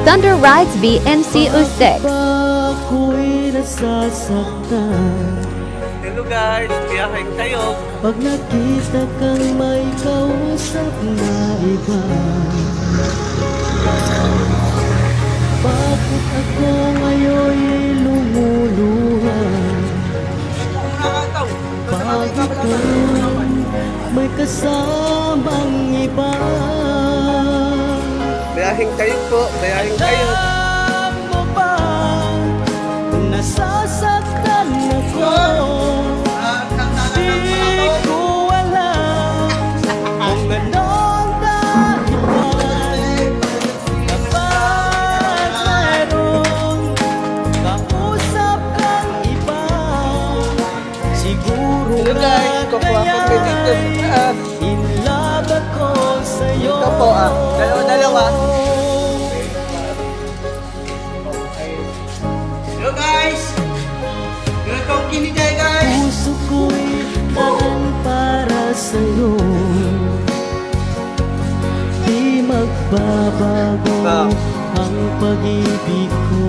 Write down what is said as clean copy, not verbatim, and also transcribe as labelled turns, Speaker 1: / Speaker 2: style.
Speaker 1: Thunder Rides BMC06.
Speaker 2: Ako'y nasasaktan
Speaker 3: Hello guys, biyahe kayo.
Speaker 2: pag nakita kang may kausap na iba. Bakit ako ngayon lumuluha? Bakit ka may kasamang iba?
Speaker 3: Biyaheng kayo po, biyaheng kayo.
Speaker 2: Alam mo ba, nasasaktan ako. Di ko alam kung anong dahilan. Kapag mayroong kausap kang iba, siguro
Speaker 3: Hello guys, kukuha ko kayo dito.
Speaker 2: in love ako sa'yo.
Speaker 3: Ito po dalawa. Hello guys! Ito ang kinigay guys!
Speaker 2: Puso ko'y daan para sa'yo. Di magbabago ang pag-ibig ko.